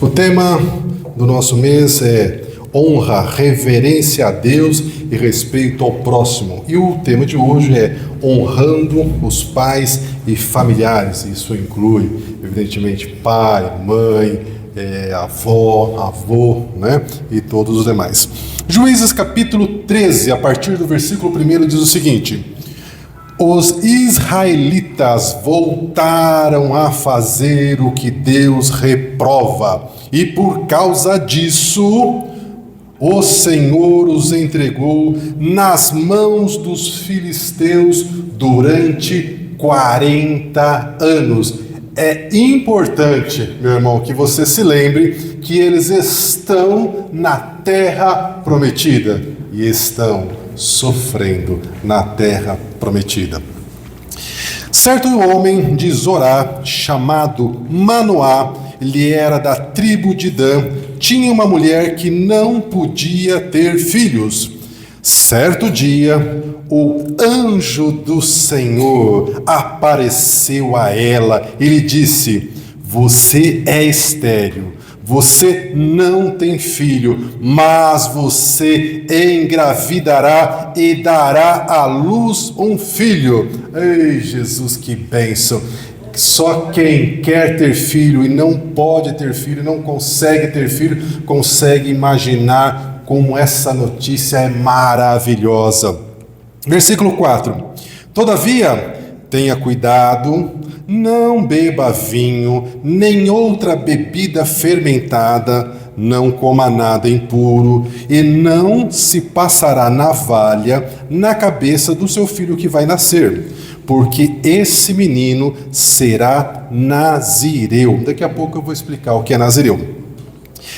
O tema do nosso mês é honra, reverência a Deus e respeito ao próximo. E o tema de hoje é honrando os pais e familiares. Isso inclui, evidentemente, pai, mãe, avó, avô, né? E todos os demais. Juízes capítulo 13, a partir do versículo 1, diz o seguinte: os israelitas voltaram a fazer o que Deus reprova, e por causa disso o Senhor os entregou nas mãos dos filisteus durante 40 anos. É importante, meu irmão, que você se lembre que eles estão na terra prometida e estão sofrendo na terra prometida. Certo homem de Zorá, chamado Manoá, ele era da tribo de Dan, tinha uma mulher que não podia ter filhos. Certo dia, o anjo do Senhor apareceu a ela e lhe disse: você é estéril, você não tem filho, mas você engravidará e dará à luz um filho. Ei, Jesus, que bênção! Só quem quer ter filho e não pode ter filho, não consegue ter filho, consegue imaginar como essa notícia é maravilhosa. Versículo 4. Todavia, tenha cuidado, não beba vinho, nem outra bebida fermentada, não coma nada impuro, e não se passará navalha na cabeça do seu filho que vai nascer, porque esse menino será nazireu. Daqui a pouco eu vou explicar o que é nazireu.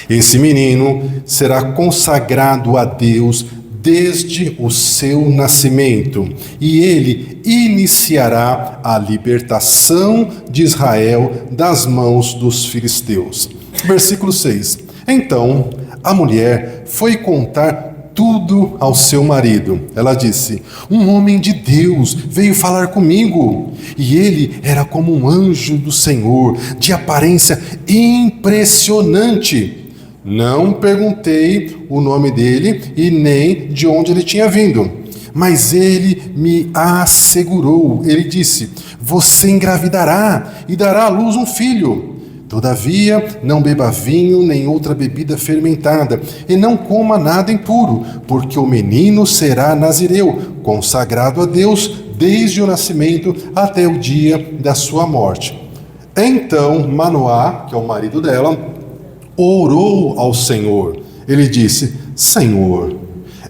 Esse menino será consagrado a Deus desde o seu nascimento, e ele iniciará a libertação de Israel das mãos dos filisteus. Versículo 6. Então a mulher foi contar tudo ao seu marido. Ela disse: um homem de Deus veio falar comigo, e ele era como um anjo do Senhor, de aparência impressionante. Não perguntei o nome dele e nem de onde ele tinha vindo, mas ele me assegurou. Ele disse: você engravidará e dará à luz um filho. Todavia, não beba vinho nem outra bebida fermentada, e não coma nada impuro, porque o menino será nazireu, consagrado a Deus desde o nascimento até o dia da sua morte. Então Manoá, que é o marido dela, orou ao Senhor. Ele disse: Senhor,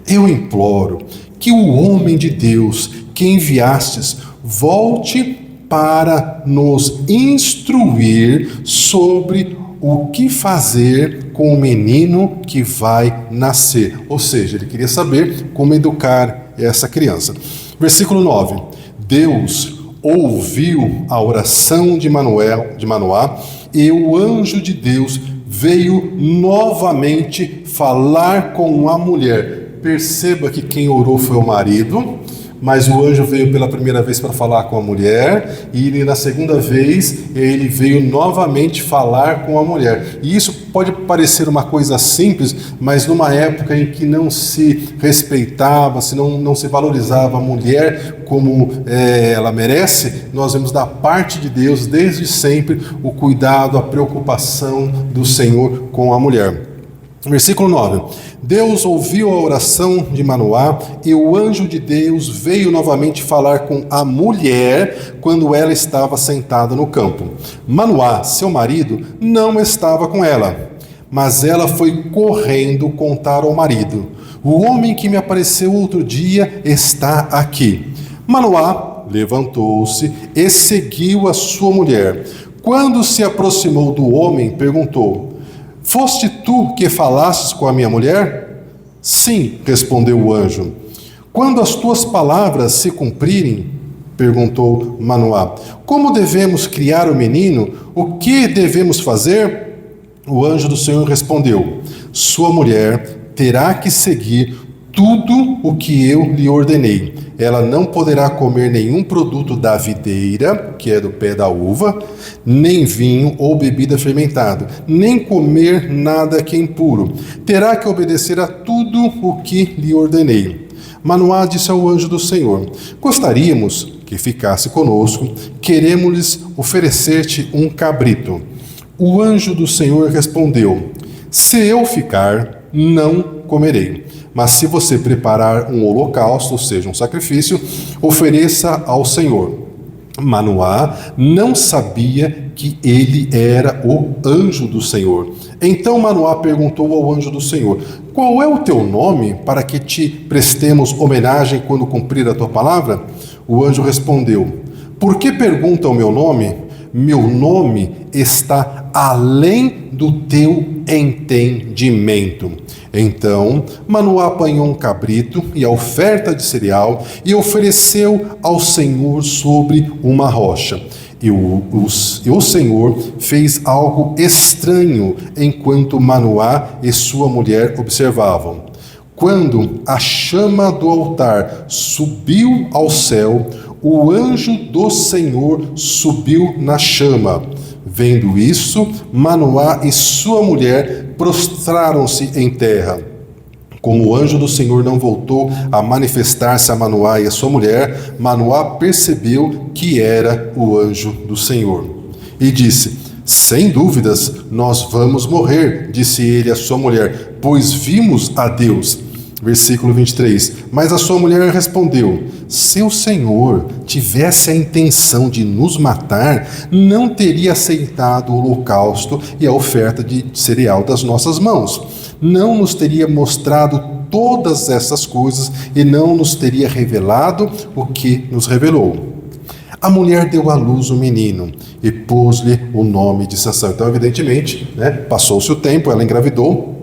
eu imploro que o homem de Deus que enviastes volte para nos instruir sobre o que fazer com o menino que vai nascer. Ou seja, ele queria saber como educar essa criança. Versículo 9. Deus ouviu a oração de Manoá, e o anjo de Deus veio novamente falar com a mulher. Perceba que quem orou foi o marido, mas o anjo veio pela primeira vez para falar com a mulher, e ele, na segunda vez, ele veio novamente falar com a mulher. E isso pode parecer uma coisa simples, mas numa época em que não se respeitava, não se valorizava a mulher como ela merece, nós vemos da parte de Deus, desde sempre, o cuidado, a preocupação do Senhor com a mulher. Versículo 9. Deus ouviu a oração de Manoá, e o anjo de Deus veio novamente falar com a mulher quando ela estava sentada no campo. Manoá, seu marido, não estava com ela, mas ela foi correndo contar ao marido: o homem que me apareceu outro dia está aqui. Manoá levantou-se e seguiu a sua mulher. Quando se aproximou do homem, perguntou: foste tu que falastes com a minha mulher? Sim, respondeu o anjo. Quando as tuas palavras se cumprirem, perguntou Manoá, como devemos criar o menino? O que devemos fazer? O anjo do Senhor respondeu: sua mulher terá que seguir tudo o que eu lhe ordenei. Ela não poderá comer nenhum produto da videira, que é do pé da uva, nem vinho ou bebida fermentada, nem comer nada que é impuro. Terá que obedecer a tudo o que lhe ordenei. Manoá disse ao anjo do Senhor: gostaríamos que ficasse conosco, queremos oferecer-te um cabrito. O anjo do Senhor respondeu: se eu ficar, não comerei. Mas se você preparar um holocausto, ou seja, um sacrifício, ofereça ao Senhor. Manoá não sabia que ele era o anjo do Senhor. Então Manoá perguntou ao anjo do Senhor: qual é o teu nome, para que te prestemos homenagem quando cumprir a tua palavra? O anjo respondeu: por que pergunta o meu nome? Meu nome está além do teu entendimento. Então Manoá apanhou um cabrito e a oferta de cereal e ofereceu ao Senhor sobre uma rocha. E o Senhor fez algo estranho enquanto Manoá e sua mulher observavam. Quando a chama do altar subiu ao céu, o anjo do Senhor subiu na chama. Vendo isso, Manoá e sua mulher prostraram-se em terra. Como o anjo do Senhor não voltou a manifestar-se a Manoá e a sua mulher, Manoá percebeu que era o anjo do Senhor. E disse: sem dúvidas, nós vamos morrer, disse ele à sua mulher, pois vimos a Deus. Versículo 23. Mas a sua mulher respondeu: se o Senhor tivesse a intenção de nos matar, não teria aceitado o holocausto e a oferta de cereal das nossas mãos. Não nos teria mostrado todas essas coisas e não nos teria revelado o que nos revelou. A mulher deu à luz um menino e pôs-lhe o nome de Sansão. Então, evidentemente, passou-se o tempo, ela engravidou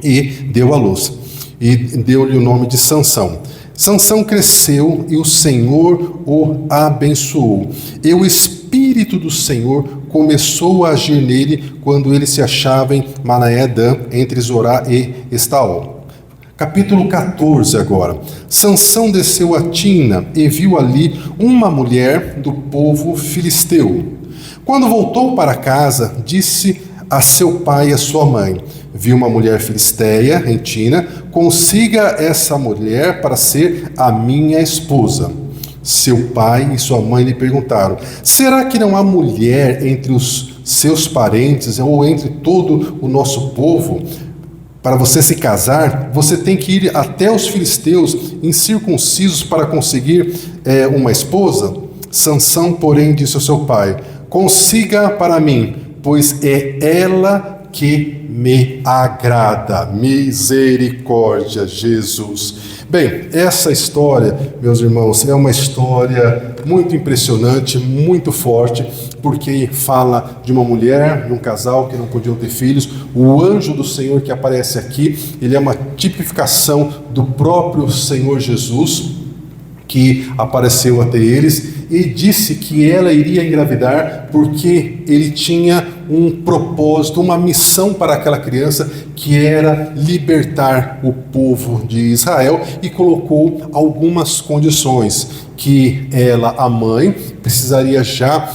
e deu à luz. E deu-lhe o nome de Sansão. Sansão cresceu e o Senhor o abençoou. E o Espírito do Senhor começou a agir nele quando ele se achava em Manaé-Dan, entre Zorá e Estaol. Capítulo 14 agora. Sansão desceu a Timna e viu ali uma mulher do povo filisteu. Quando voltou para casa, disse a seu pai e a sua mãe: vi uma mulher filisteia em Timna, consiga essa mulher para ser a minha esposa. Seu pai e sua mãe lhe perguntaram: será que não há mulher entre os seus parentes ou entre todo o nosso povo? Para você se casar, você tem que ir até os filisteus incircuncisos para conseguir uma esposa? Sansão, porém, disse ao seu pai: consiga para mim, pois é ela que me agrada. Misericórdia, Jesus. Bem, essa história, meus irmãos, é uma história muito impressionante, muito forte, porque fala de uma mulher, de um casal que não podiam ter filhos. O anjo do Senhor que aparece aqui, ele é uma tipificação do próprio Senhor Jesus, que apareceu até eles e disse que ela iria engravidar porque ele tinha um propósito, uma missão para aquela criança, que era libertar o povo de Israel, e colocou algumas condições, que ela, a mãe, precisaria já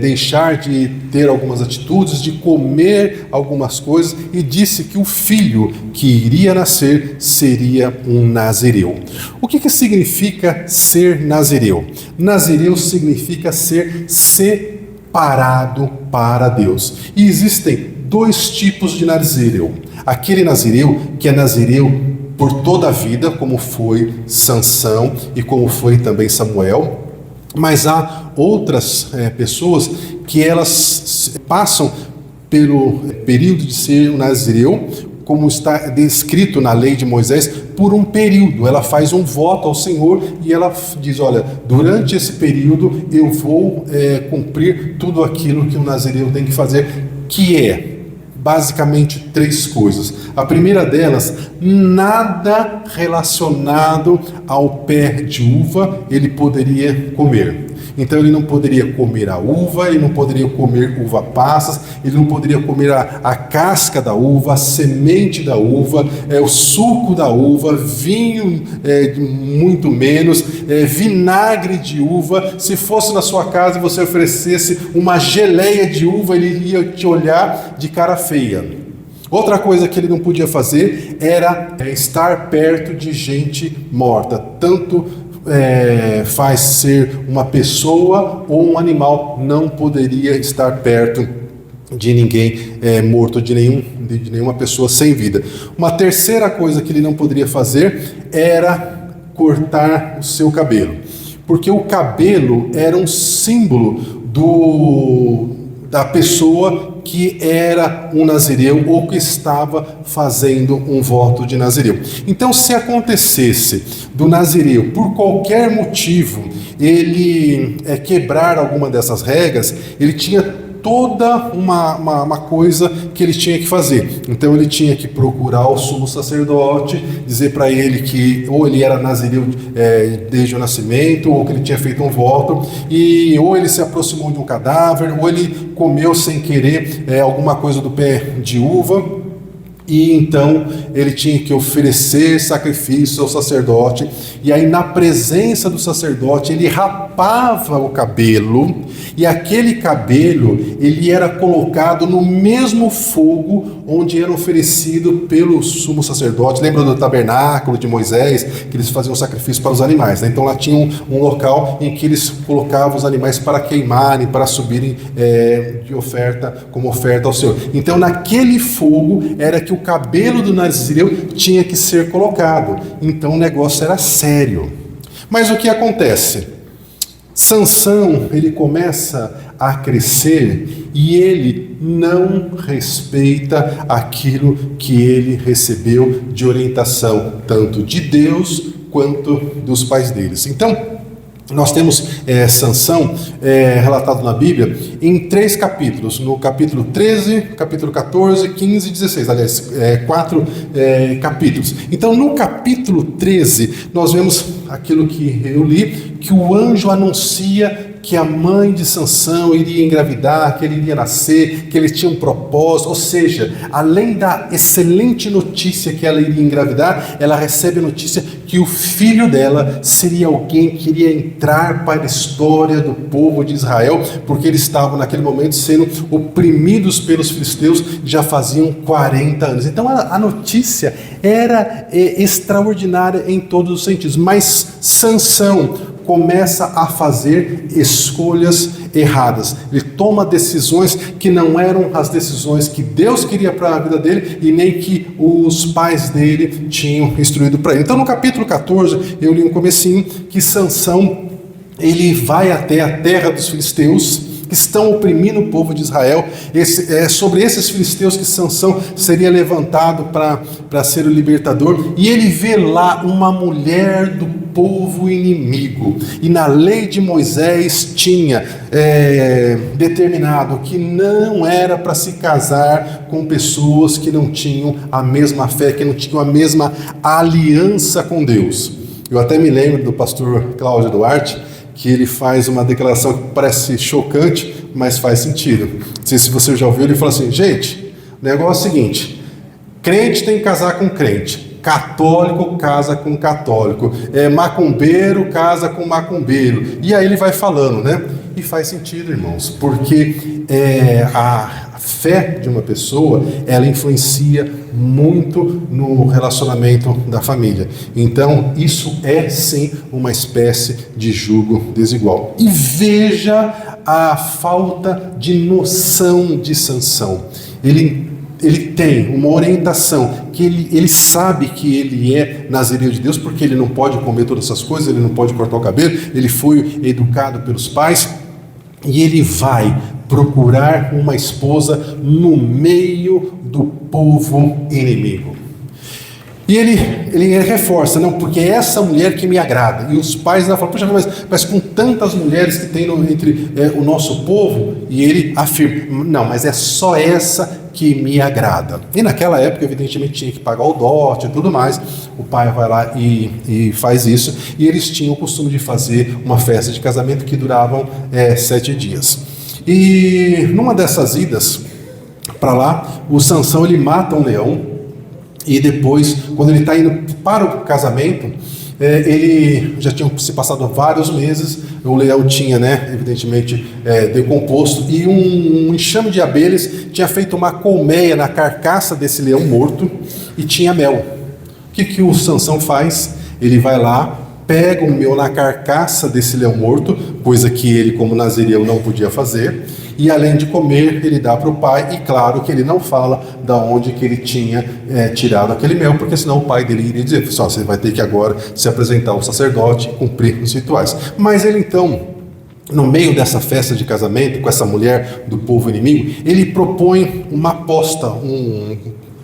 deixar de ter algumas atitudes, de comer algumas coisas, e disse que o filho que iria nascer seria um nazireu. O que significa ser nazireu? Nazireu significa ser separado para Deus. E existem dois tipos de nazireu. Aquele nazireu que é nazireu por toda a vida, como foi Sansão e como foi também Samuel. Mas há outras pessoas que elas passam pelo período de ser um nazireu, como está descrito na lei de Moisés, por um período. Ela faz um voto ao Senhor e ela diz: olha, durante esse período eu vou cumprir tudo aquilo que o nazireu tem que fazer, que é basicamente três coisas. A primeira delas: nada relacionado ao pé de uva ele poderia comer. Então ele não poderia comer a uva, ele não poderia comer uva passas, ele não poderia comer a casca da uva, a semente da uva, o suco da uva, vinho muito menos, vinagre de uva. Se fosse na sua casa e você oferecesse uma geleia de uva, ele ia te olhar de cara feia. Outra coisa que ele não podia fazer era estar perto de gente morta. Tanto faz ser uma pessoa ou um animal, não poderia estar perto de ninguém morto, de nenhuma pessoa sem vida. Uma terceira coisa que ele não poderia fazer era cortar o seu cabelo, porque o cabelo era um símbolo da pessoa que era um nazireu ou que estava fazendo um voto de nazireu. Então, se acontecesse do nazireu, por qualquer motivo, ele quebrar alguma dessas regras, ele tinha toda uma coisa que ele tinha que fazer. Então ele tinha que procurar o sumo sacerdote, dizer para ele que ou ele era nazireu desde o nascimento, ou que ele tinha feito um voto, ou ele se aproximou de um cadáver, ou ele comeu sem querer alguma coisa do pé de uva. E então ele tinha que oferecer sacrifício ao sacerdote, e aí na presença do sacerdote ele rapava o cabelo, e aquele cabelo ele era colocado no mesmo fogo onde era oferecido pelo sumo sacerdote. Lembra do tabernáculo de Moisés, que eles faziam sacrifício para os animais, né? Então lá tinha um local em que eles colocavam os animais para queimarem, para subirem como oferta ao Senhor. Então naquele fogo era que o cabelo do nazireu tinha que ser colocado. Então o negócio era sério. Mas o que acontece? Sansão, ele começa a crescer e ele não respeita aquilo que ele recebeu de orientação, tanto de Deus quanto dos pais deles. Então, nós temos Sansão relatado na Bíblia em 3 capítulos, no capítulo 13, capítulo 14, 15 e 16, aliás, 4 capítulos. Então no capítulo 13 nós vemos aquilo que eu li, que o anjo anuncia que a mãe de Sansão iria engravidar, que ele iria nascer, que ele tinha um propósito, ou seja, além da excelente notícia que ela iria engravidar, ela recebe a notícia que o filho dela seria alguém que iria entrar para a história do povo de Israel, porque eles estavam naquele momento sendo oprimidos pelos filisteus, já faziam 40 anos. Então a notícia era extraordinária em todos os sentidos, mas Sansão começa a fazer escolhas erradas. Ele toma decisões que não eram as decisões que Deus queria para a vida dele e nem que os pais dele tinham instruído para ele. Então no capítulo 14, eu li um comecinho que Sansão, ele vai até a terra dos filisteus, que estão oprimindo o povo de Israel. Sobre esses filisteus que Sansão seria levantado para ser o libertador, e ele vê lá uma mulher do povo inimigo, e na lei de Moisés tinha determinado que não era para se casar com pessoas que não tinham a mesma fé, que não tinham a mesma aliança com Deus. Eu até me lembro do pastor Cláudio Duarte, que ele faz uma declaração que parece chocante, mas faz sentido. Não sei se você já ouviu, ele fala assim: gente, o negócio é o seguinte, crente tem que casar com crente, católico casa com católico, macumbeiro casa com macumbeiro, e aí ele vai falando, né? E faz sentido, irmãos, porque a fé de uma pessoa, ela influencia muito no relacionamento da família. Então, isso é sim uma espécie de jugo desigual. E veja a falta de noção de Sansão. Ele tem uma orientação, que ele sabe que ele é nazireu de Deus, porque ele não pode comer todas essas coisas, ele não pode cortar o cabelo, ele foi educado pelos pais, e ele vai procurar uma esposa no meio do povo inimigo. E ele reforça, não, porque é essa mulher que me agrada. E os pais falam: puxa, mas com tantas mulheres que tem entre o nosso povo, e ele afirma: não, mas é só essa que me agrada. E naquela época, evidentemente, tinha que pagar o dote e tudo mais. O pai vai lá e faz isso. E eles tinham o costume de fazer uma festa de casamento que duravam 7 dias. E numa dessas idas para lá, o Sansão ele mata um leão. E depois, quando ele está indo para o casamento, ele já tinha se passado vários meses, o leão tinha, evidentemente, decomposto, e um enxame de abelhas tinha feito uma colmeia na carcaça desse leão morto e tinha mel. O que o Sansão faz? Ele vai lá, pega o mel na carcaça desse leão morto, coisa que ele, como nazireu, não podia fazer, e além de comer, ele dá para o pai, e claro que ele não fala da onde que ele tinha tirado aquele mel, porque senão o pai dele iria dizer, só você vai ter que agora se apresentar ao sacerdote e cumprir os rituais. Mas ele então, no meio dessa festa de casamento com essa mulher do povo inimigo, ele propõe uma aposta,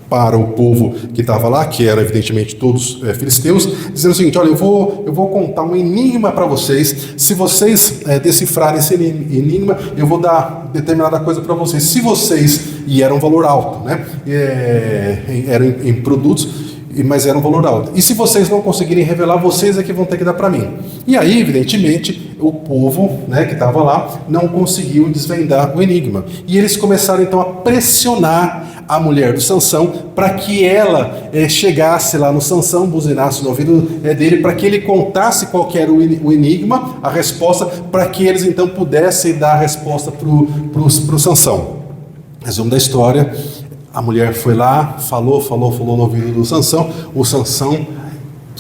para o povo que estava lá, que eram evidentemente todos filisteus, dizendo o seguinte: olha, eu vou contar um enigma para vocês. Se vocês decifrarem esse enigma, eu vou dar determinada coisa para vocês. Se vocês, e era um valor alto, eram em produtos, mas era um valor alto. E se vocês não conseguirem revelar, vocês é que vão ter que dar para mim. E aí, evidentemente, o povo que estava lá não conseguiu desvendar o enigma. E eles começaram então a pressionar a mulher do Sansão para que ela chegasse lá no Sansão, buzinasse no ouvido dele, para que ele contasse qual que era o enigma, a resposta, para que eles então pudessem dar a resposta para o Sansão. Resumo da história: a mulher foi lá, falou no ouvido do Sansão, o Sansão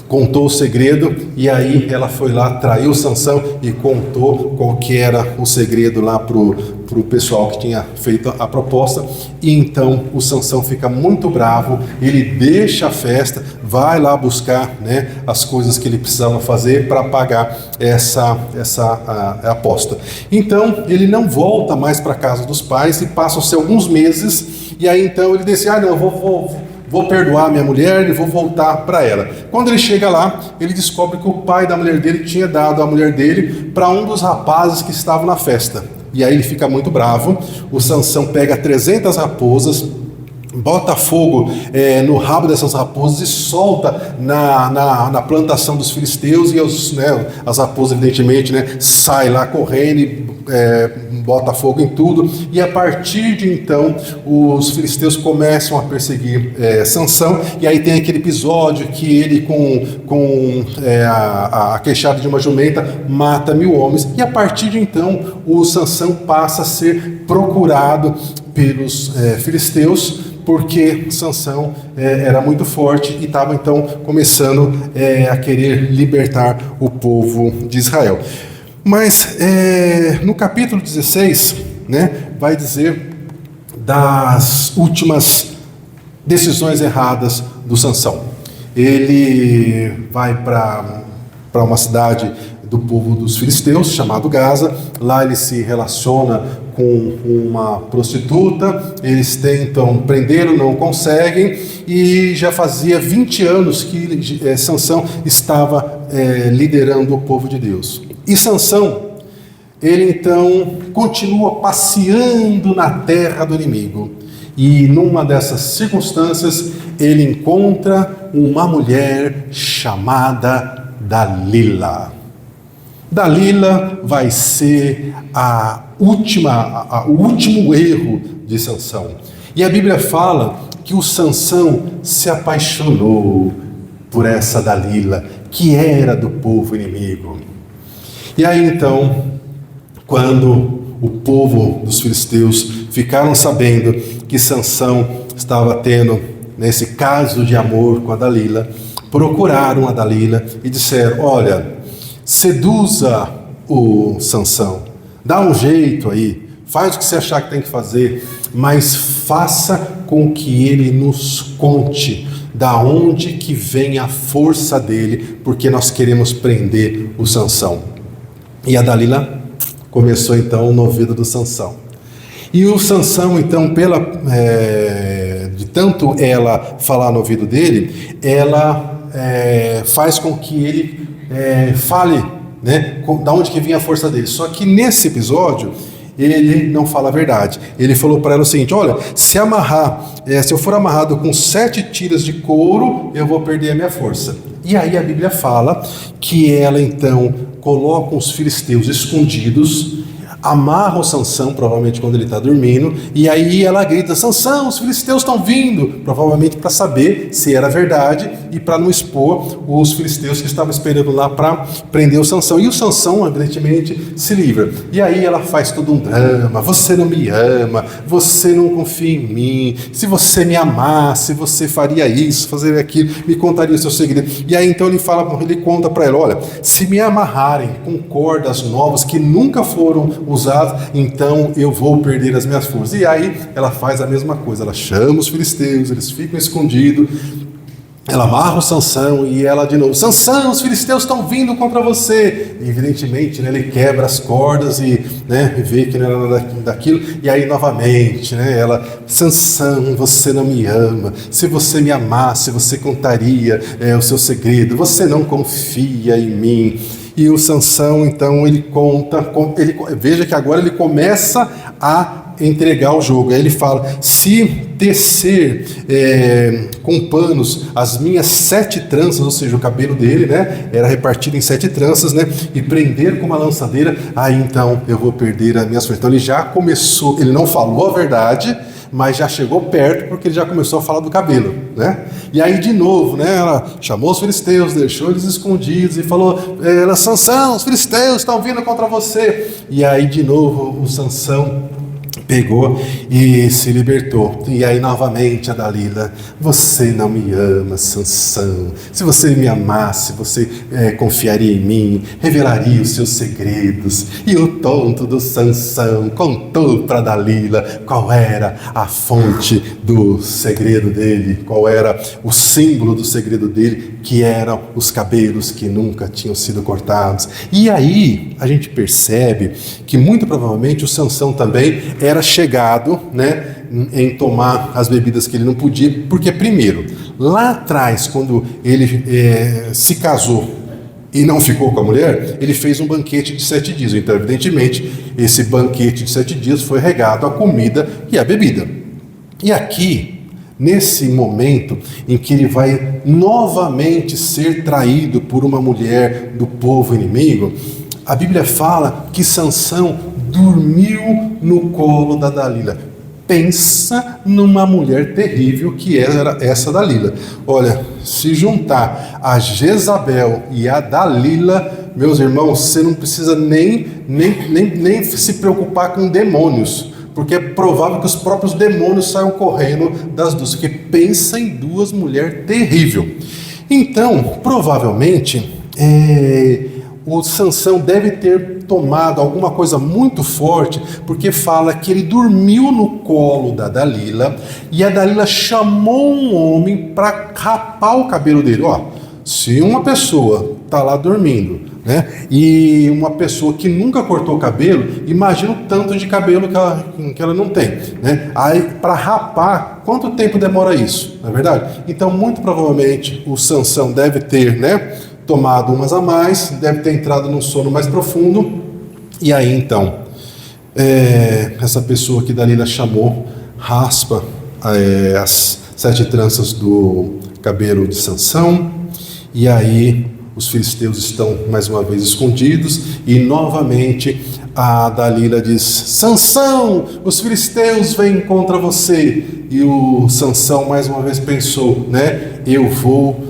contou o segredo, e aí ela foi lá, traiu o Sansão e contou qual que era o segredo lá pro pessoal que tinha feito a proposta. E então o Sansão fica muito bravo, ele deixa a festa, vai lá buscar as coisas que ele precisava fazer para pagar essa aposta. Então ele não volta mais para a casa dos pais e passam-se alguns meses, e aí então ele decide: não, vou perdoar minha mulher e vou voltar para ela. Quando ele chega lá, ele descobre que o pai da mulher dele tinha dado a mulher dele para um dos rapazes que estavam na festa. E aí ele fica muito bravo. O Sansão pega 300 raposas, bota fogo no rabo dessas raposas e solta na plantação dos filisteus, e as raposas evidentemente saem lá correndo e bota fogo em tudo. E a partir de então os filisteus começam a perseguir Sansão, e aí tem aquele episódio que ele com a queixada de uma jumenta mata 1000 homens, e a partir de então o Sansão passa a ser procurado pelos filisteus, porque Sansão era muito forte e estava então começando a querer libertar o povo de Israel. Mas no capítulo 16, vai dizer das últimas decisões erradas do Sansão. Ele vai para uma cidade do povo dos filisteus, chamado Gaza. Lá ele se relaciona com uma prostituta, eles tentam prendê-lo, não conseguem, e já fazia 20 anos que Sansão estava liderando o povo de Deus. E Sansão, ele então continua passeando na terra do inimigo, e numa dessas circunstâncias ele encontra uma mulher chamada Dalila. Dalila vai ser o último erro de Sansão. E a Bíblia fala que o Sansão se apaixonou por essa Dalila, que era do povo inimigo. E aí então, quando o povo dos filisteus ficaram sabendo que Sansão estava tendo nesse caso de amor com a Dalila, procuraram a Dalila e disseram: olha, seduza o Sansão, dá um jeito aí, faz o que você achar que tem que fazer, mas faça com que ele nos conte da onde que vem a força dele, porque nós queremos prender o Sansão. E a Dalila começou então no ouvido do Sansão. E o Sansão então, de tanto ela falar no ouvido dele, ela faz com que ele fale, da onde que vinha a força dele. Só que nesse episódio, ele não fala a verdade. Ele falou para ela o seguinte: olha, se eu for amarrado com 7 tiras de couro, eu vou perder a minha força. E aí a Bíblia fala que ela então coloca os filisteus escondidos, amarra o Sansão, provavelmente quando ele está dormindo, e aí ela grita: Sansão, os filisteus estão vindo, provavelmente para saber se era verdade e para não expor os filisteus que estavam esperando lá para prender o Sansão. E o Sansão, evidentemente, se livra. E aí ela faz todo um drama: você não me ama, você não confia em mim, se você me amasse, você faria isso, fazer aquilo, me contaria o seu segredo. E aí então ele conta para ela: olha, se me amarrarem com cordas novas que nunca foram usadas, então eu vou perder as minhas forças. E aí ela faz a mesma coisa, ela chama os filisteus, eles ficam escondidos, ela amarra o Sansão e ela de novo: Sansão, os filisteus estão vindo contra você. E, evidentemente, né, ele quebra as cordas e, né, vê que não era nada daquilo. E aí novamente, né, ela: Sansão, você não me ama, se você me amasse, você contaria o seu segredo, você não confia em mim. E o Sansão, então, ele conta, veja que agora ele começa a entregar o jogo. Aí ele fala: se tecer com panos as minhas 7 tranças, ou seja, o cabelo dele, né, era repartido em 7 tranças, né, e prender com uma lançadeira, aí então eu vou perder as minhas forças. Então ele já começou, ele não falou a verdade, mas já chegou perto, porque ele já começou a falar do cabelo, né? E aí de novo, né, ela chamou os filisteus, deixou eles escondidos e falou: Sansão, os filisteus estão vindo contra você. E aí de novo o Sansão pegou e se libertou. E aí novamente a Dalila: você não me ama, Sansão, se você me amasse, você confiaria em mim, revelaria os seus segredos. E o tonto do Sansão contou para Dalila qual era a fonte do segredo dele, qual era o símbolo do segredo dele, que eram os cabelos que nunca tinham sido cortados. E aí a gente percebe que muito provavelmente o Sansão também era chegado, né, em tomar as bebidas que ele não podia, porque primeiro, lá atrás, quando ele se casou e não ficou com a mulher, ele fez um banquete de 7 dias. Então, evidentemente, esse banquete de 7 dias foi regado a comida e a bebida. E aqui, nesse momento em que ele vai novamente ser traído por uma mulher do povo inimigo, a Bíblia fala que Sansão dormiu no colo da Dalila. Pensa numa mulher terrível que era essa Dalila. Olha, se juntar a Jezabel e a Dalila, meus irmãos, você não precisa nem se preocupar com demônios, porque é provável que os próprios demônios saiam correndo das duas, porque pensa em 2 mulheres terríveis. Então, provavelmente, o Sansão deve ter tomado alguma coisa muito forte, porque fala que ele dormiu no colo da Dalila e a Dalila chamou um homem para rapar o cabelo dele. Ó, se uma pessoa está lá dormindo, né, e uma pessoa que nunca cortou o cabelo, imagina o tanto de cabelo que ela não tem, né? Aí para rapar, quanto tempo demora isso, não é verdade? Então muito provavelmente o Sansão deve ter, né, tomado umas a mais, deve ter entrado num sono mais profundo, e aí então essa pessoa que Dalila chamou raspa as 7 tranças do cabelo de Sansão, e aí os filisteus estão mais uma vez escondidos, e novamente a Dalila diz: Sansão, os filisteus vêm contra você. E o Sansão mais uma vez pensou, né, eu vou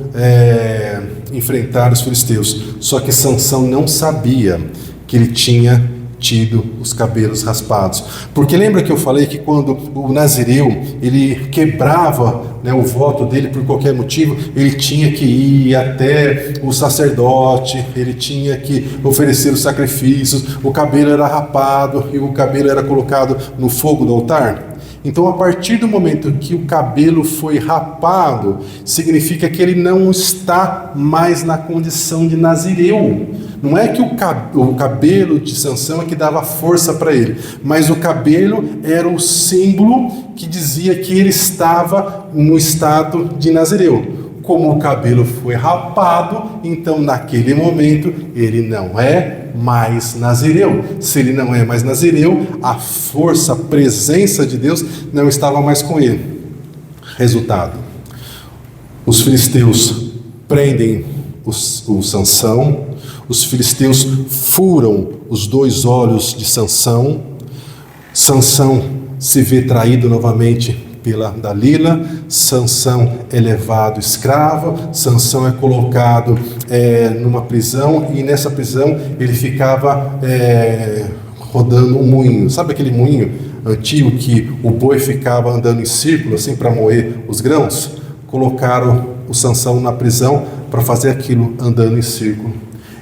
enfrentar os filisteus. Só que Sansão não sabia que ele tinha tido os cabelos raspados, porque lembra que eu falei que quando o nazireu ele quebrava, né, o voto dele por qualquer motivo, ele tinha que ir até o sacerdote, ele tinha que oferecer os sacrifícios, o cabelo era rapado e o cabelo era colocado no fogo do altar. Então, a partir do momento que o cabelo foi rapado, significa que ele não está mais na condição de nazireu. Não é que o cabelo de Sansão é que dava força para ele, mas o cabelo era o símbolo que dizia que ele estava no estado de nazireu. como o cabelo foi rapado, então naquele momento ele não é mais nazireu. Se ele não é mais nazireu, a força, a presença de Deus não estava mais com ele. Resultado: os filisteus prendem o Sansão, os filisteus furam os 2 olhos de Sansão, Sansão se vê traído novamente pela Dalila, Sansão é levado escravo, Sansão é colocado numa prisão, e nessa prisão ele ficava rodando um moinho. Sabe aquele moinho antigo que o boi ficava andando em círculo assim para moer os grãos? Colocaram o Sansão na prisão para fazer aquilo andando em círculo.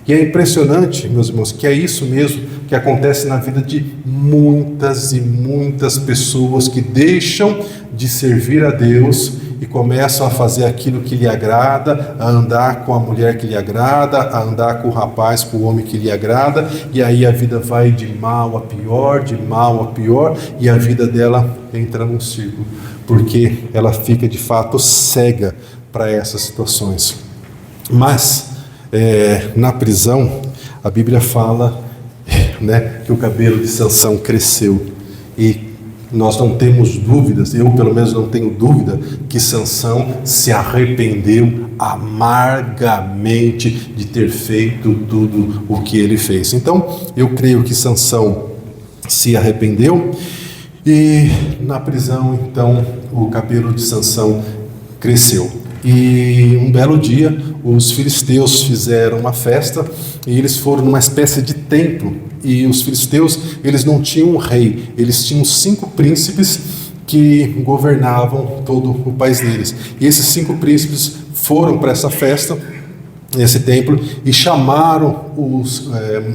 E é impressionante, meus irmãos, que é isso mesmo que acontece na vida de muitas e muitas pessoas que deixam de servir a Deus e começam a fazer aquilo que lhe agrada, a andar com a mulher que lhe agrada, a andar com o rapaz, com o homem que lhe agrada, e aí a vida vai de mal a pior, de mal a pior, e a vida dela entra num círculo, porque ela fica de fato cega para essas situações. Mas na prisão, a Bíblia fala, que o cabelo de Sansão cresceu, e nós não temos dúvidas, eu pelo menos não tenho dúvida, que Sansão se arrependeu amargamente de ter feito tudo o que ele fez. Então, eu creio que Sansão se arrependeu, e na prisão, então, o cabelo de Sansão cresceu. E um belo dia, os filisteus fizeram uma festa, e eles foram numa espécie de templo. E os filisteus, eles não tinham um rei, eles tinham 5 príncipes que governavam todo o país deles. E esses 5 príncipes foram para essa festa, nesse templo, e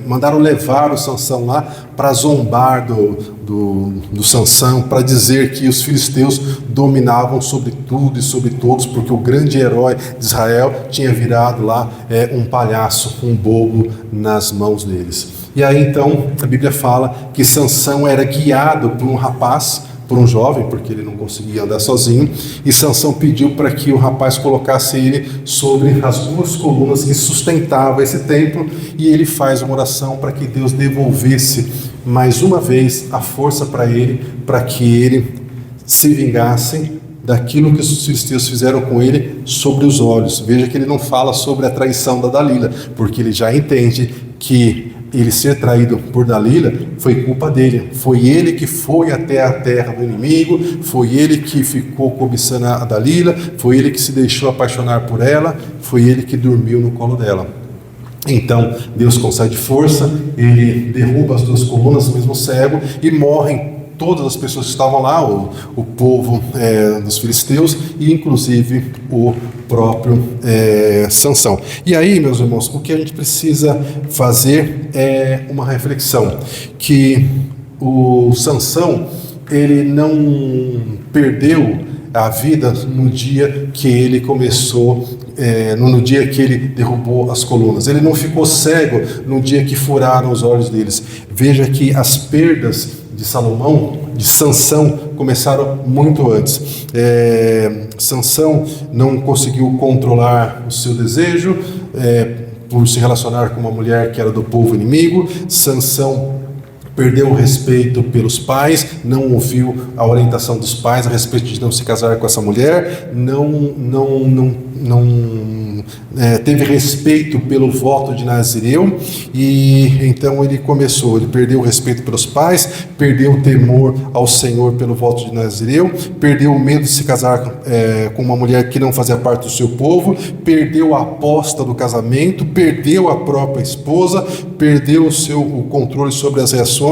mandaram levar o Sansão lá para zombar do Sansão, para dizer que os filisteus dominavam sobre tudo e sobre todos, porque o grande herói de Israel tinha virado lá um palhaço, um bobo nas mãos deles. E aí então a Bíblia fala que Sansão era guiado por um rapaz, por um jovem, porque ele não conseguia andar sozinho, e Sansão pediu para que o rapaz colocasse ele sobre as 2 colunas que sustentavam esse templo, e ele faz uma oração para que Deus devolvesse mais uma vez a força para ele, para que ele se vingasse daquilo que os filisteus fizeram com ele sobre os olhos. Veja que ele não fala sobre a traição da Dalila, porque ele já entende que ele ser traído por Dalila foi culpa dele. Foi ele que foi até a terra do inimigo, foi ele que ficou cobiçando a Dalila, foi ele que se deixou apaixonar por ela, foi ele que dormiu no colo dela. Então Deus concede força, ele derruba as 2 colunas, mesmo cego, e morrem todas as pessoas que estavam lá, o povo dos filisteus, e inclusive o próprio Sansão. E aí, meus irmãos, o que a gente precisa fazer é uma reflexão, que o Sansão, ele não perdeu a vida no dia que ele começou, no dia que ele derrubou as colunas. Ele não ficou cego no dia que furaram os olhos deles. Veja que as perdas de Sansão começaram muito antes. Sansão não conseguiu controlar o seu desejo por se relacionar com uma mulher que era do povo inimigo. Sansão perdeu o respeito pelos pais, não ouviu a orientação dos pais a respeito de não se casar com essa mulher, teve respeito pelo voto de Nazireu, e então ele perdeu o respeito pelos pais, perdeu o temor ao Senhor pelo voto de Nazireu, perdeu o medo de se casar com uma mulher que não fazia parte do seu povo, perdeu a aposta do casamento, perdeu a própria esposa, perdeu o controle sobre as reações,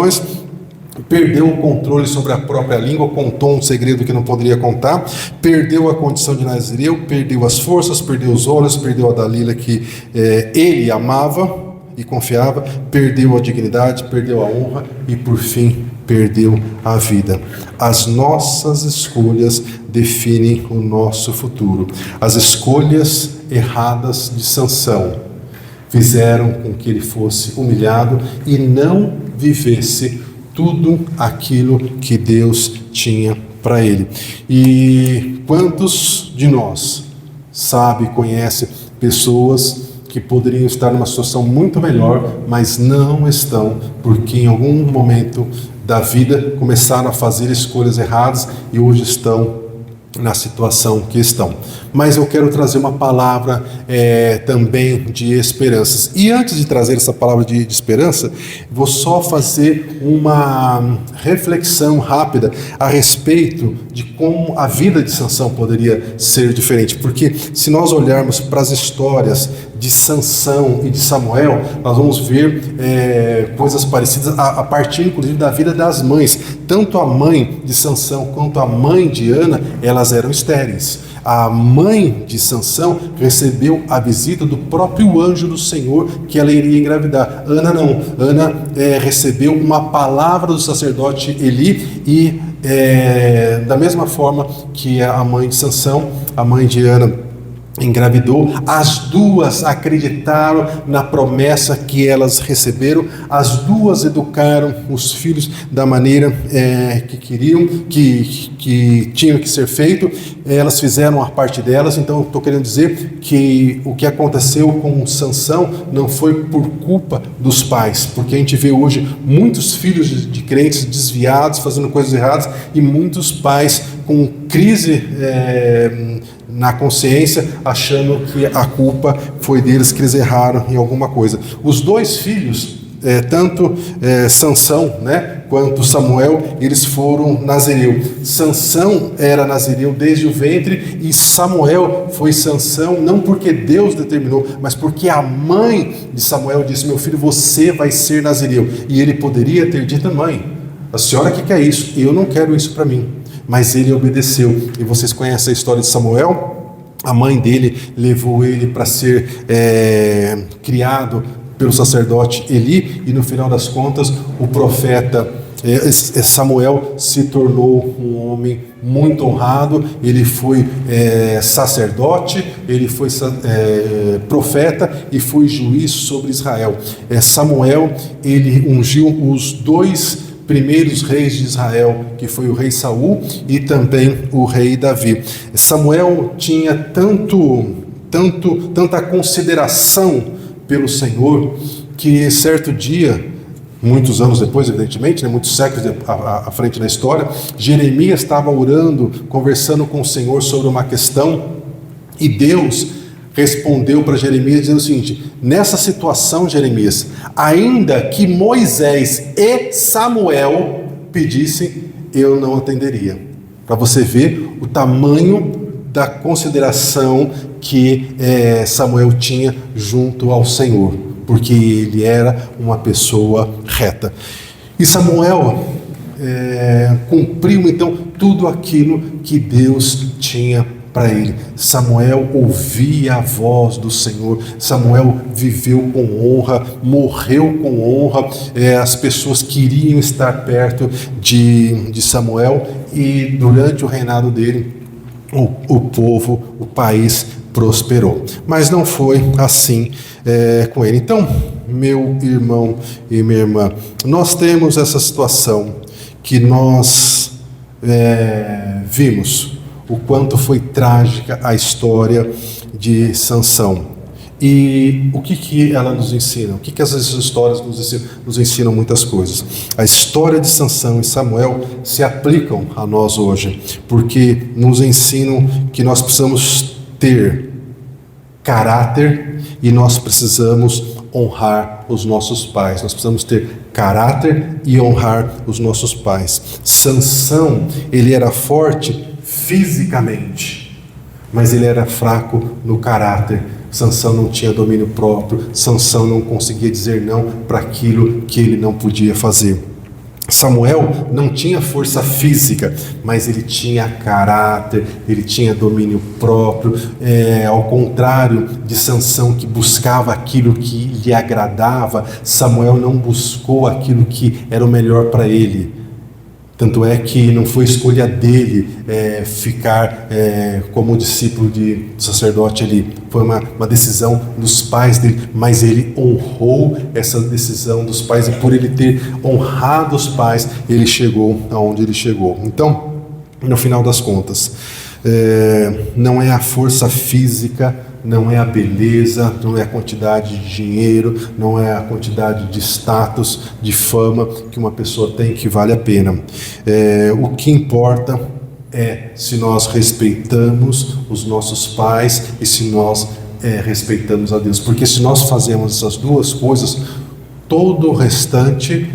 perdeu o controle sobre a própria língua, contou um segredo que não poderia contar, perdeu a condição de Nazireu, perdeu as forças, perdeu os olhos, perdeu a Dalila que ele amava e confiava, perdeu a dignidade, perdeu a honra e, por fim, perdeu a vida. As nossas escolhas definem o nosso futuro. As escolhas erradas de Sansão fizeram com que ele fosse humilhado e não vivesse tudo aquilo que Deus tinha para ele. E quantos de nós sabe, conhece pessoas que poderiam estar numa situação muito melhor, mas não estão, porque em algum momento da vida começaram a fazer escolhas erradas e hoje estão na situação que estão. Mas eu quero trazer uma palavra também de esperanças. E antes de trazer essa palavra de esperança, vou só fazer uma reflexão rápida a respeito de como a vida de Sansão poderia ser diferente. Porque se nós olharmos para as histórias de Sansão e de Samuel, nós vamos ver coisas parecidas a partir, inclusive, da vida das mães. Tanto a mãe de Sansão quanto a mãe de Ana, elas eram estéreis. A mãe de Sansão recebeu a visita do próprio anjo do Senhor que ela iria engravidar. Ana não. Ana recebeu uma palavra do sacerdote Eli e da mesma forma que a mãe de Sansão, a mãe de Ana, engravidou, as duas acreditaram na promessa que elas receberam, as duas educaram os filhos da maneira que queriam, que tinham que ser feito, elas fizeram a parte delas. Então eu estou querendo dizer que o que aconteceu com Sansão não foi por culpa dos pais, porque a gente vê hoje muitos filhos de crentes desviados, fazendo coisas erradas, e muitos pais com crise na consciência, achando que a culpa foi deles, que eles erraram em alguma coisa. Os dois filhos, tanto Sansão, quanto Samuel, eles foram nazireu. Sansão era nazireu desde o ventre, e Samuel foi Sansão não porque Deus determinou, mas porque a mãe de Samuel disse: meu filho, você vai ser nazireu. E ele poderia ter dito: mãe, a senhora que quer isso, eu não quero isso para mim. Mas ele obedeceu. E vocês conhecem a história de Samuel? A mãe dele levou ele para ser criado pelo sacerdote Eli, e no final das contas o profeta Samuel se tornou um homem muito honrado. Ele foi sacerdote, ele foi profeta e foi juiz sobre Israel. Samuel, ele ungiu os dois primeiros reis de Israel, que foi o rei Saul e também o rei Davi. Samuel tinha tanta consideração pelo Senhor, que certo dia, muitos anos depois, evidentemente, muitos séculos à frente da história, Jeremias estava orando, conversando com o Senhor sobre uma questão, e Deus respondeu para Jeremias dizendo o seguinte: nessa situação, Jeremias, ainda que Moisés e Samuel pedissem, eu não atenderia. Para você ver o tamanho da consideração que Samuel tinha junto ao Senhor, porque ele era uma pessoa reta. E Samuel cumpriu então tudo aquilo que Deus tinha para ele. Samuel ouvia a voz do Senhor. Samuel viveu com honra, morreu com honra. As pessoas queriam estar perto de Samuel, e durante o reinado dele, o povo, o país prosperou. Mas não foi assim com ele. Então, meu irmão e minha irmã, nós temos essa situação que nós vimos o quanto foi trágica a história de Sansão. E o que ela nos ensina? O que essas histórias nos ensinam? Nos ensinam muitas coisas. A história de Sansão e Samuel se aplicam a nós hoje, porque nos ensinam que nós precisamos ter caráter e nós precisamos honrar os nossos pais. Nós precisamos ter caráter e honrar os nossos pais. Sansão, ele era forte fisicamente, mas ele era fraco no caráter. Sansão não tinha domínio próprio. Sansão não conseguia dizer não para aquilo que ele não podia fazer. Samuel não tinha força física, mas ele tinha caráter, ele tinha domínio próprio, ao contrário de Sansão, que buscava aquilo que lhe agradava. Samuel não buscou aquilo que era o melhor para ele. Tanto é que não foi escolha dele ficar como discípulo do sacerdote ali. Foi uma decisão dos pais dele, mas ele honrou essa decisão dos pais, e por ele ter honrado os pais, ele chegou aonde ele chegou. Então, no final das contas, Não é a força física, não é a beleza, não é a quantidade de dinheiro, não é a quantidade de status, de fama que uma pessoa tem que vale a pena. O que importa é se nós respeitamos os nossos pais e se nós respeitamos a Deus. Porque se nós fazemos essas duas coisas, todo o restante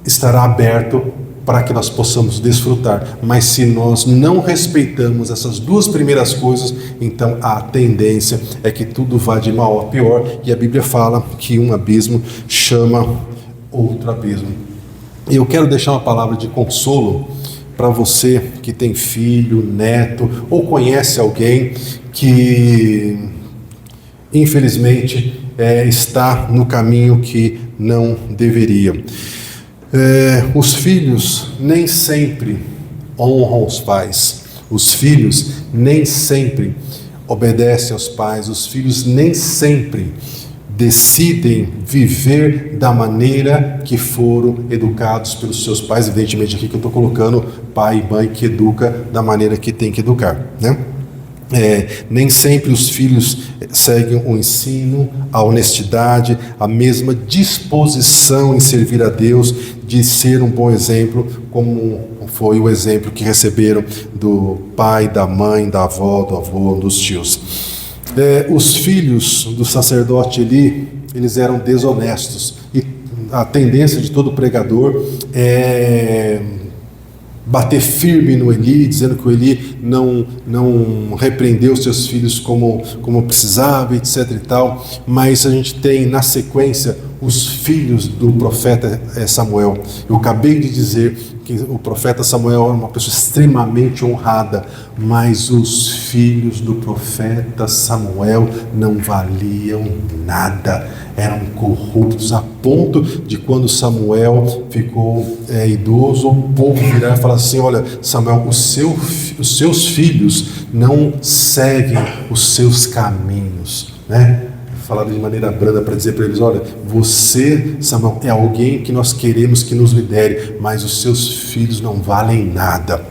estará aberto para que nós possamos desfrutar. Mas se nós não respeitamos essas duas primeiras coisas, então a tendência é que tudo vá de mal a pior, e a Bíblia fala que um abismo chama outro abismo. E eu quero deixar uma palavra de consolo para você que tem filho, neto, ou conhece alguém que infelizmente está no caminho que não deveria. Os filhos nem sempre honram os pais, os filhos nem sempre obedecem aos pais, os filhos nem sempre decidem viver da maneira que foram educados pelos seus pais. Evidentemente aqui que eu estou colocando pai e mãe que educa da maneira que tem que educar, né? Nem sempre os filhos seguem o ensino, a honestidade, a mesma disposição em servir a Deus, de ser um bom exemplo, como foi o exemplo que receberam do pai, da mãe, da avó, do avô, dos tios. Os filhos do sacerdote Eli, eles eram desonestos, e a tendência de todo pregador é bater firme no Eli, dizendo que o Eli não repreendeu seus filhos como precisava, etc e tal. Mas a gente tem na sequência os filhos do profeta Samuel. Eu acabei de dizer que o profeta Samuel era uma pessoa extremamente honrada, mas os filhos do profeta Samuel não valiam nada, eram corruptos, a ponto de quando Samuel ficou idoso, o povo virar e falar assim: olha, Samuel, os seus filhos não seguem os seus caminhos, né? Falado de maneira branda para dizer para eles: olha, você, Samuel, é alguém que nós queremos que nos lidere, mas os seus filhos não valem nada.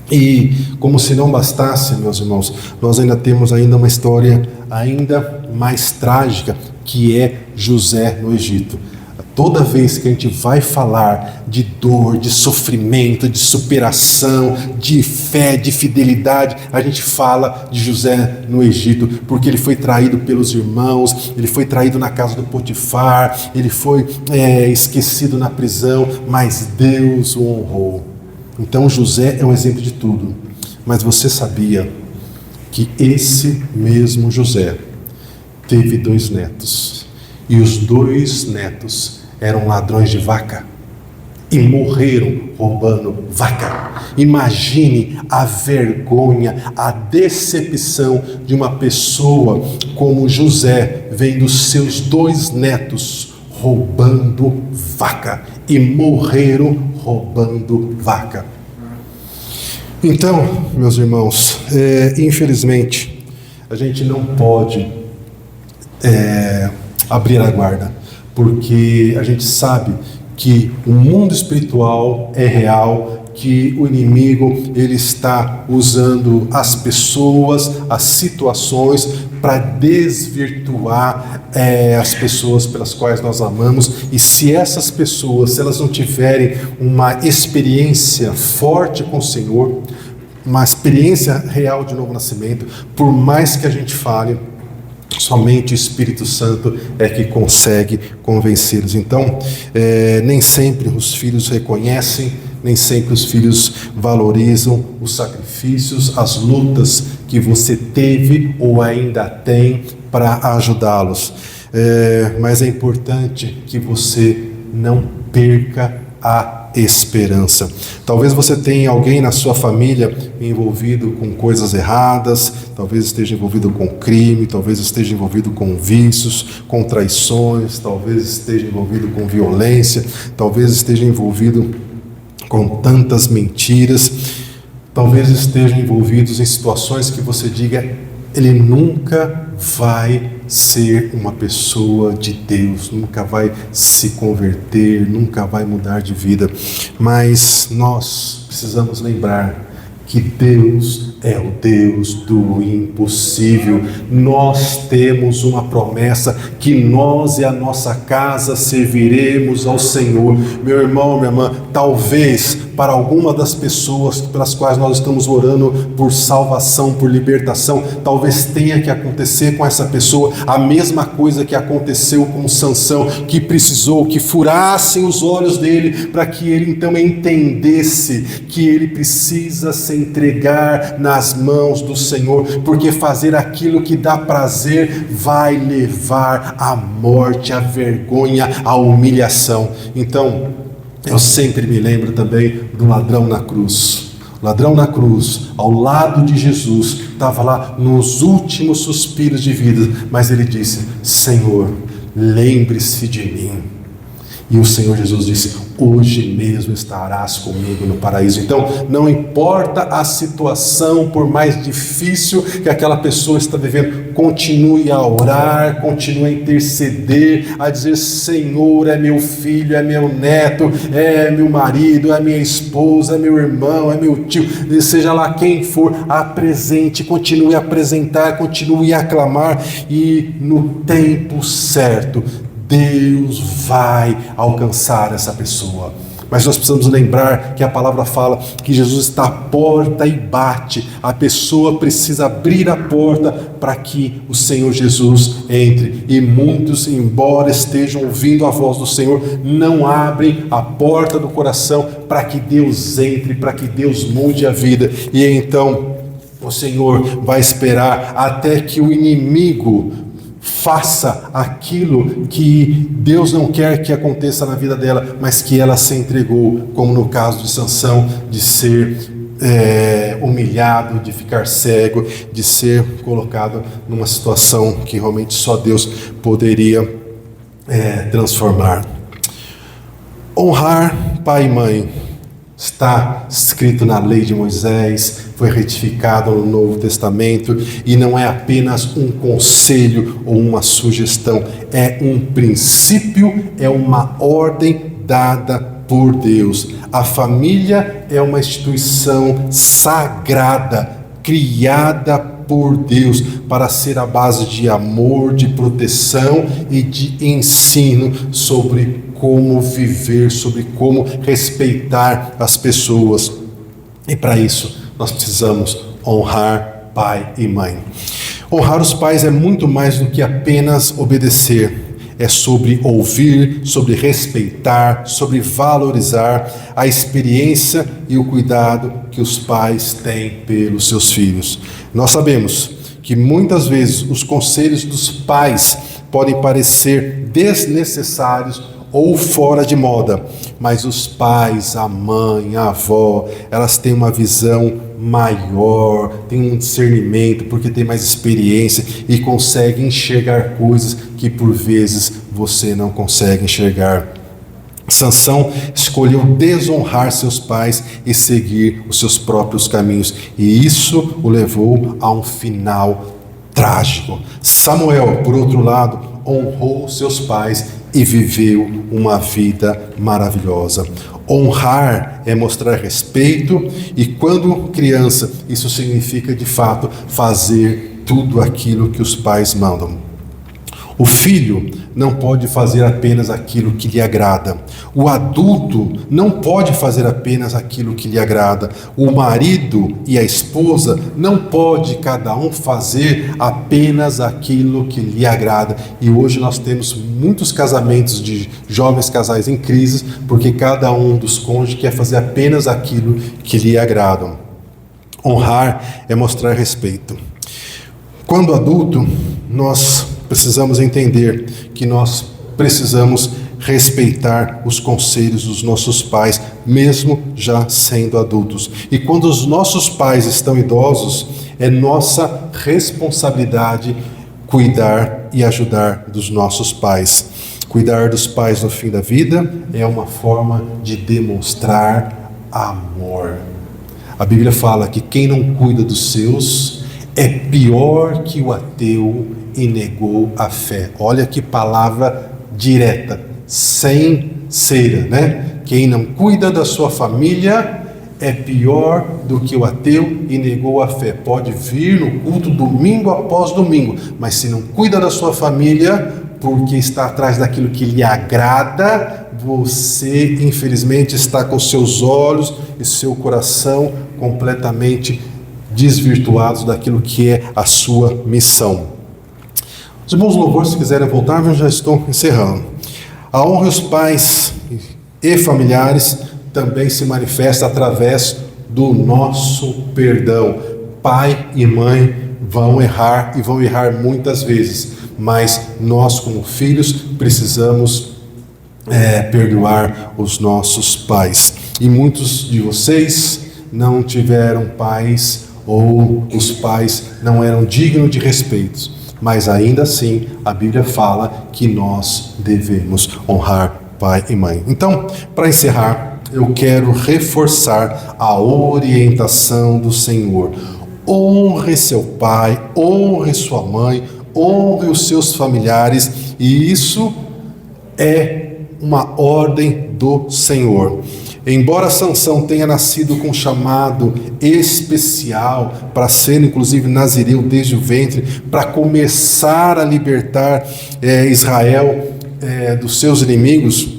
E como se não bastasse, meus irmãos, nós ainda temos uma história ainda mais trágica, que é José no Egito. Toda vez que a gente vai falar de dor, de sofrimento, de superação, de fé, de fidelidade, a gente fala de José no Egito, porque ele foi traído pelos irmãos, ele foi traído na casa do Potifar, ele foi esquecido na prisão, mas Deus o honrou. Então José é um exemplo de tudo. Mas você sabia que esse mesmo José teve 2 netos, e os 2 netos eram ladrões de vaca e morreram roubando vaca? Imagine a vergonha, a decepção de uma pessoa como José, vendo seus 2 netos roubando vaca, e morreram roubando vaca. Então, meus irmãos, infelizmente a gente não pode abrir a guarda, porque a gente sabe que o mundo espiritual é real, que o inimigo ele está usando as pessoas, as situações para desvirtuar as pessoas pelas quais nós amamos. E se essas pessoas, se elas não tiverem uma experiência forte com o Senhor, uma experiência real de novo nascimento, por mais que a gente fale, somente o Espírito Santo é que consegue convencê-los. Então, nem sempre os filhos reconhecem, nem sempre os filhos valorizam os sacrifícios, as lutas que você teve ou ainda tem para ajudá-los. Mas é importante que você não perca a esperança. Talvez você tenha alguém na sua família envolvido com coisas erradas, talvez esteja envolvido com crime, talvez esteja envolvido com vícios, com traições, talvez esteja envolvido com violência, talvez esteja envolvido com tantas mentiras, talvez estejam envolvidos em situações que você diga: ele nunca vai ser uma pessoa de Deus, nunca vai se converter, nunca vai mudar de vida. Mas nós precisamos lembrar que Deus é o Deus do impossível. Nós temos uma promessa que nós e a nossa casa serviremos ao Senhor. Meu irmão, minha irmã, talvez para alguma das pessoas pelas quais nós estamos orando por salvação, por libertação, talvez tenha que acontecer com essa pessoa a mesma coisa que aconteceu com Sansão, que precisou que furassem os olhos dele para que ele então entendesse que ele precisa se entregar nas mãos do Senhor, porque fazer aquilo que dá prazer vai levar à morte, à vergonha, à humilhação. Então, eu sempre me lembro também do ladrão na cruz. O ladrão na cruz, ao lado de Jesus, estava lá nos últimos suspiros de vida, mas ele disse: Senhor, lembre-se de mim. E o Senhor Jesus disse: hoje mesmo estarás comigo no paraíso. Então, não importa a situação, por mais difícil que aquela pessoa está vivendo, continue a orar, continue a interceder, a dizer: Senhor, é meu filho, é meu neto, é meu marido, é minha esposa, é meu irmão, é meu tio, seja lá quem for, apresente, continue a apresentar, continue a aclamar, e no tempo certo Deus vai alcançar essa pessoa. Mas nós precisamos lembrar que a palavra fala que Jesus está à porta e bate. A pessoa precisa abrir a porta para que o Senhor Jesus entre. E muitos, embora estejam ouvindo a voz do Senhor, não abrem a porta do coração para que Deus entre, para que Deus mude a vida. E então o Senhor vai esperar até que o inimigo faça aquilo que Deus não quer que aconteça na vida dela, mas que ela se entregou, como no caso de Sansão, de ser humilhado, de ficar cego, de ser colocado numa situação que realmente só Deus poderia transformar. Honrar pai e mãe está escrito na lei de Moisés, foi retificado no Novo Testamento, e não é apenas um conselho ou uma sugestão, é um princípio, é uma ordem dada por Deus. A família é uma instituição sagrada, criada por Deus, para ser a base de amor, de proteção e de ensino sobre como viver, sobre como respeitar as pessoas. E para isso nós precisamos honrar pai e mãe. Honrar os pais é muito mais do que apenas obedecer. É sobre ouvir, sobre respeitar, sobre valorizar a experiência e o cuidado que os pais têm pelos seus filhos. Nós sabemos que muitas vezes os conselhos dos pais podem parecer desnecessários ou fora de moda, mas os pais, a mãe, a avó, elas têm uma visão maior, têm um discernimento, porque tem mais experiência e conseguem enxergar coisas que por vezes você não consegue enxergar. Sansão escolheu desonrar seus pais e seguir os seus próprios caminhos, e isso o levou a um final trágico. Samuel, por outro lado, honrou seus pais e viveu uma vida maravilhosa. Honrar é mostrar respeito, e quando criança, isso significa de fato fazer tudo aquilo que os pais mandam. O filho não pode fazer apenas aquilo que lhe agrada. O adulto não pode fazer apenas aquilo que lhe agrada. O marido e a esposa não pode cada um fazer apenas aquilo que lhe agrada. E hoje nós temos muitos casamentos de jovens casais em crise, porque cada um dos cônjuges quer fazer apenas aquilo que lhe agrada. Honrar é mostrar respeito. Quando adulto, nós precisamos entender que nós precisamos respeitar os conselhos dos nossos pais, mesmo já sendo adultos. E quando os nossos pais estão idosos, é nossa responsabilidade cuidar e ajudar dos nossos pais. Cuidar dos pais no fim da vida é uma forma de demonstrar amor. A Bíblia fala que quem não cuida dos seus é pior que o ateu e negou a fé. Olha que palavra direta, sem cera, né? Quem não cuida da sua família é pior do que o ateu e negou a fé. Pode vir no culto domingo após domingo, mas se não cuida da sua família, porque está atrás daquilo que lhe agrada, você infelizmente está com seus olhos e seu coração completamente desvirtuados daquilo que é a sua missão. Os irmãos louvores, se quiserem voltar, eu já estou encerrando. A honra aos pais e familiares também se manifesta através do nosso perdão. Pai e mãe vão errar e vão errar muitas vezes, mas nós como filhos precisamos perdoar os nossos pais. E muitos de vocês não tiveram pais, ou os pais não eram dignos de respeito, mas ainda assim a Bíblia fala que nós devemos honrar pai e mãe. Então, para encerrar, eu quero reforçar a orientação do Senhor. Honre seu pai, honre sua mãe, honre os seus familiares, e isso é uma ordem do Senhor. Embora Sansão tenha nascido com um chamado especial para ser inclusive nazireu desde o ventre, para começar a libertar Israel dos seus inimigos,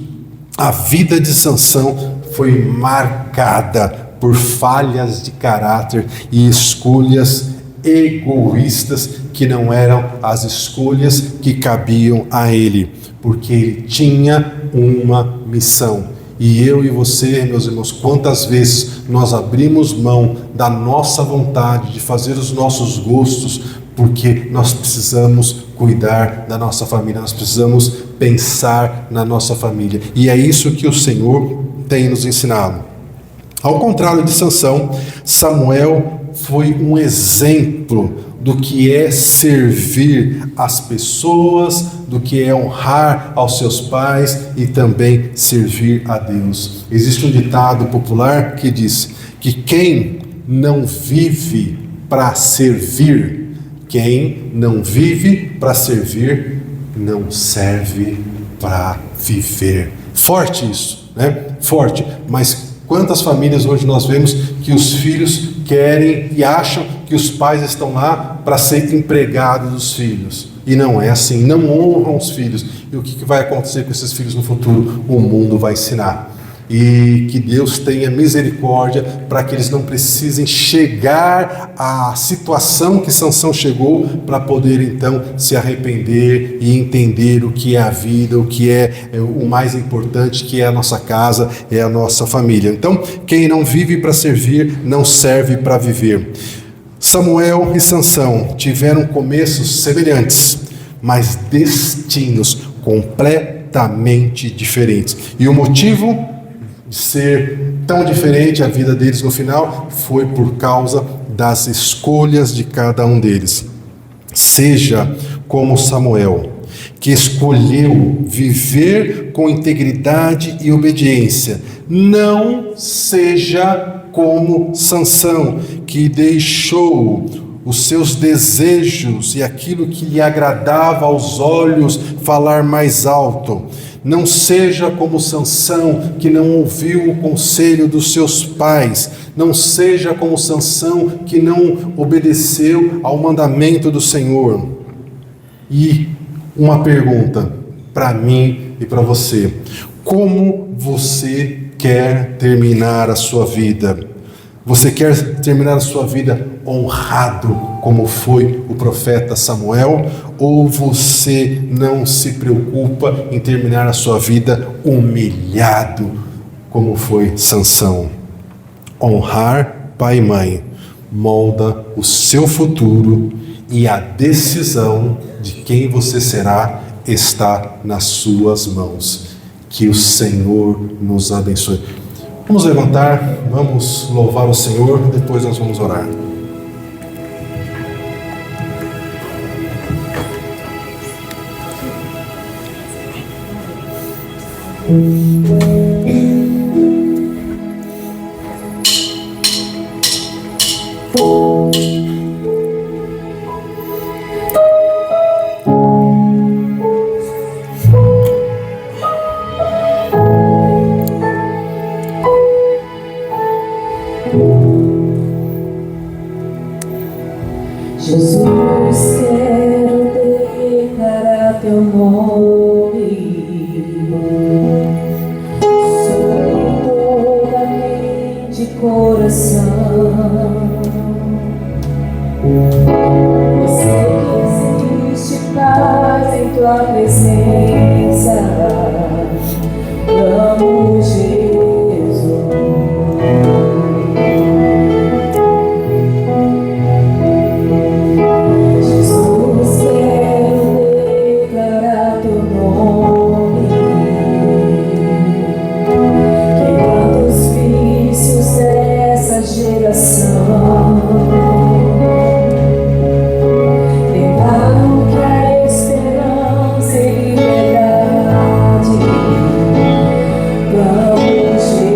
a vida de Sansão foi marcada por falhas de caráter e escolhas egoístas que não eram as escolhas que cabiam a ele, porque ele tinha uma missão. E eu e você, meus irmãos, quantas vezes nós abrimos mão da nossa vontade de fazer os nossos gostos, porque nós precisamos cuidar da nossa família, nós precisamos pensar na nossa família. E é isso que o Senhor tem nos ensinado. Ao contrário de Sansão, Samuel foi um exemplo do que é servir as pessoas, do que é honrar aos seus pais e também servir a Deus. Existe um ditado popular que diz que quem não vive para servir, quem não vive para servir, não serve para viver. Forte isso, né? Forte, mas quantas famílias hoje nós vemos que os filhos querem e acham que os pais estão lá para ser empregados dos filhos. E não é assim, não honram os filhos. E o que vai acontecer com esses filhos no futuro? O mundo vai ensinar. E que Deus tenha misericórdia para que eles não precisem chegar à situação que Sansão chegou, para poder então se arrepender e entender o que é a vida, o que é o mais importante, que é a nossa casa, é a nossa família. Então, quem não vive para servir, não serve para viver. Samuel e Sansão tiveram começos semelhantes, mas destinos completamente diferentes. E o motivo de ser tão diferente a vida deles no final foi por causa das escolhas de cada um deles. Seja como Samuel, que escolheu viver com integridade e obediência. Não seja como Sansão, que deixou os seus desejos e aquilo que lhe agradava aos olhos falar mais alto. Não seja como Sansão, que não ouviu o conselho dos seus pais. Não seja como Sansão, que não obedeceu ao mandamento do Senhor. E uma pergunta para mim e para você: como você quer terminar a sua vida? Você quer terminar a sua vida honrado, como foi o profeta Samuel? Ou você não se preocupa em terminar a sua vida humilhado, como foi Sansão? Honrar pai e mãe molda o seu futuro, e a decisão de quem você será está nas suas mãos. Que o Senhor nos abençoe. Vamos levantar, vamos louvar o Senhor, depois nós vamos orar. Jesus, quero declarar teu nome sobre toda a mente e coração. Você que existe paz em tua presença. Amo Jesus. Jesus, quero declarar teu nome, quebrando os vícios dessa geração. Declaro que a esperança e liberdade. Vamos, Jesus.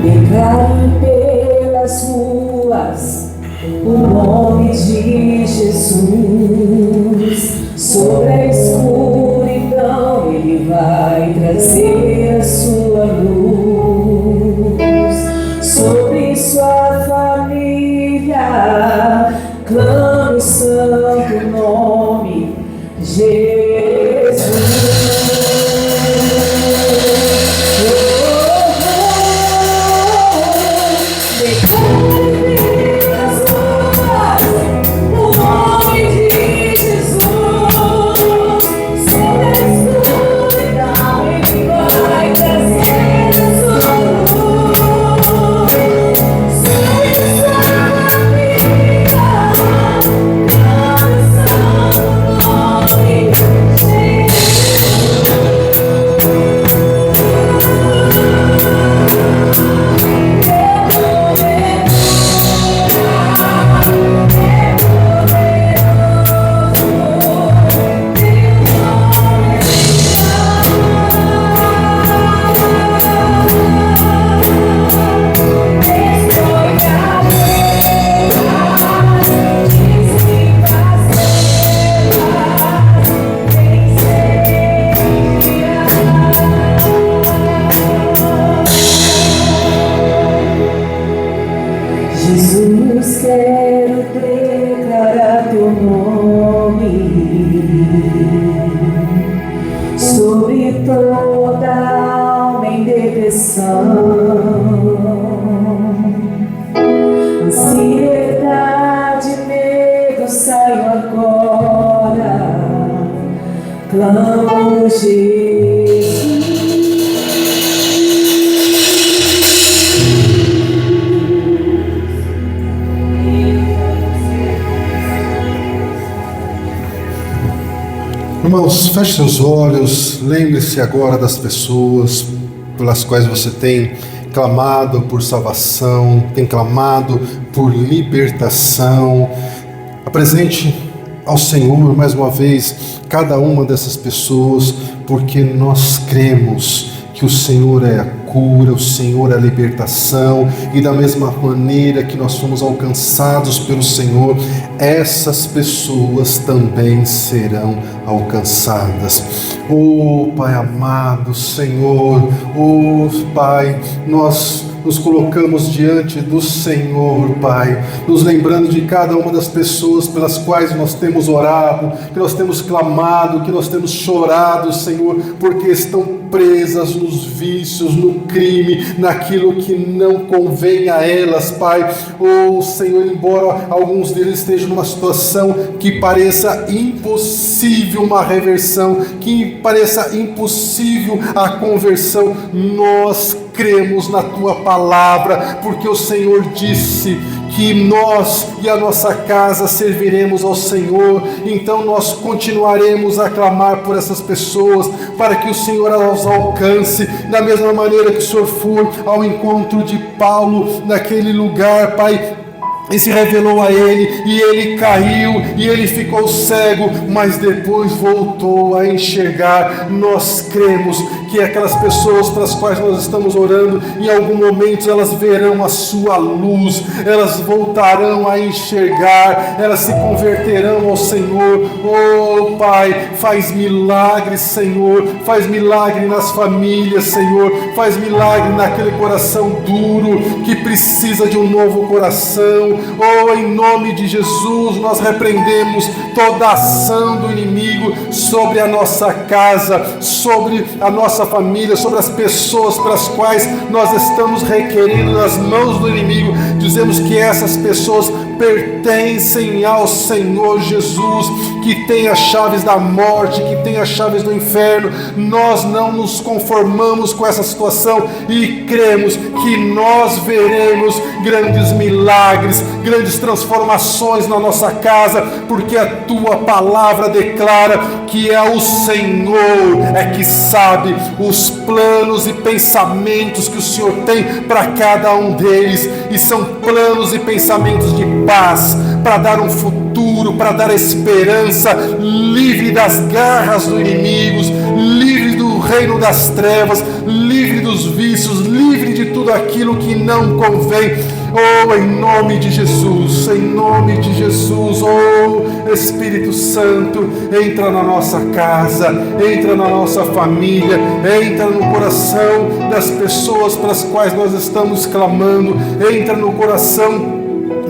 Declaro pelas ruas o nome de Jesus. Sobre a escuridão Ele vai trazer a sua luz. Sobre sua família clame o santo nome Jesus. Jesus, quero declarar teu nome sobre toda alma em depressão. Ansiedade, medo, saiam agora. Clamo Jesus. Irmãos, feche seus olhos, lembre-se agora das pessoas pelas quais você tem clamado por salvação, tem clamado por libertação. Apresente ao Senhor mais uma vez cada uma dessas pessoas, porque nós cremos que o Senhor é a cura, o Senhor é a libertação, e da mesma maneira que nós fomos alcançados pelo Senhor, essas pessoas também serão alcançadas. Oh Pai amado, Senhor, oh Pai, nós nos colocamos diante do Senhor, Pai, nos lembrando de cada uma das pessoas pelas quais nós temos orado, que nós temos clamado, que nós temos chorado, Senhor, porque estão presas nos vícios, no crime, naquilo que não convém a elas, Pai. Oh Senhor, embora alguns deles estejam numa situação que pareça impossível uma reversão, que pareça impossível a conversão, nós cremos na Tua palavra, porque o Senhor disse que nós e a nossa casa serviremos ao Senhor. Então nós continuaremos a clamar por essas pessoas, para que o Senhor as alcance, da mesma maneira que o Senhor foi ao encontro de Paulo naquele lugar, Pai, e se revelou a ele, e ele caiu, e ele ficou cego, mas depois voltou a enxergar. Nós cremos que aquelas pessoas para as quais nós estamos orando, em algum momento elas verão a sua luz, elas voltarão a enxergar, elas se converterão ao Senhor. Oh Pai, faz milagre, Senhor, faz milagre nas famílias, Senhor, faz milagre naquele coração duro que precisa de um novo coração. Oh, em nome de Jesus, nós repreendemos toda ação do inimigo sobre a nossa casa, sobre a nossa família, sobre as pessoas para as quais nós estamos requerendo nas mãos do inimigo. Dizemos que essas pessoas pertencem ao Senhor Jesus, que tem as chaves da morte, que tem as chaves do inferno. Nós não nos conformamos com essa situação e cremos que nós veremos grandes milagres, grandes transformações na nossa casa, porque a Tua palavra declara que é o Senhor que sabe os planos e pensamentos que o Senhor tem para cada um deles, e são planos e pensamentos de paz, para dar um futuro, para dar esperança, livre das garras do inimigo, livre do reino das trevas, livre dos vícios, livre de tudo aquilo que não convém. Oh, em nome de Jesus, em nome de Jesus, oh Espírito Santo, entra na nossa casa, entra na nossa família, entra no coração das pessoas para as quais nós estamos clamando, entra no coração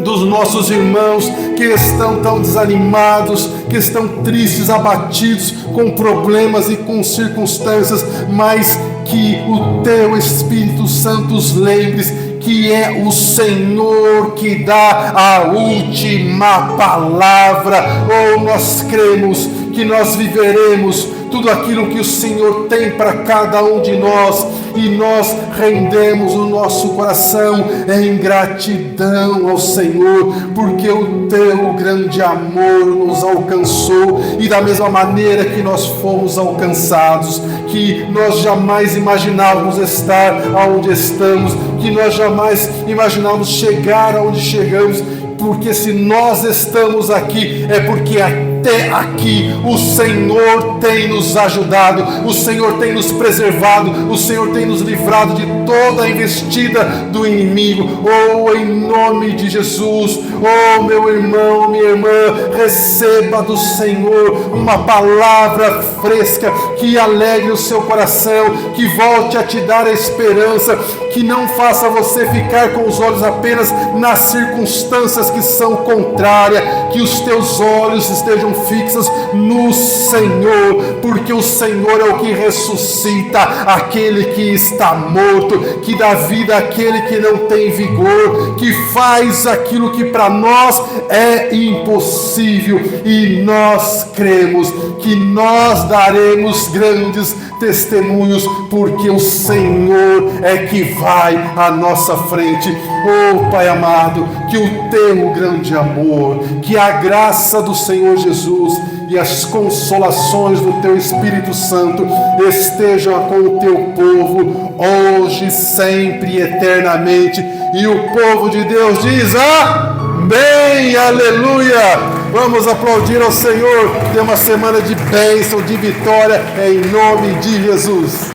dos nossos irmãos que estão tão desanimados, que estão tristes, abatidos com problemas e com circunstâncias, mas que o Teu Espírito Santo os lembre que é o Senhor que dá a última palavra. Oh, nós cremos que nós viveremos tudo aquilo que o Senhor tem para cada um de nós, e nós rendemos o nosso coração em gratidão ao Senhor, porque o Teu grande amor nos alcançou, e da mesma maneira que nós fomos alcançados, que nós jamais imaginávamos estar onde estamos, que nós jamais imaginávamos chegar aonde chegamos, porque se nós estamos aqui, é porque até aqui o Senhor tem nos ajudado, o Senhor tem nos preservado, o Senhor tem nos livrado de toda a investida do inimigo. Oh, em nome de Jesus, oh meu irmão, minha irmã, receba do Senhor uma palavra fresca, que alegre o seu coração, que volte a te dar a esperança, que não faça você ficar com os olhos apenas nas circunstâncias que são contrárias, que os teus olhos estejam fixos no Senhor, porque o Senhor é o que ressuscita aquele que está morto, que dá vida àquele que não tem vigor, que faz aquilo que para nós é impossível, e nós cremos que nós daremos grandes testemunhos, porque o Senhor é que vai à nossa frente. Oh Pai amado, que o Teu grande amor, que a graça do Senhor Jesus e as consolações do Teu Espírito Santo estejam com o Teu povo, hoje, sempre e eternamente. E o povo de Deus diz amém, aleluia. Vamos aplaudir ao Senhor. Tenha uma semana de bênção, de vitória, em nome de Jesus.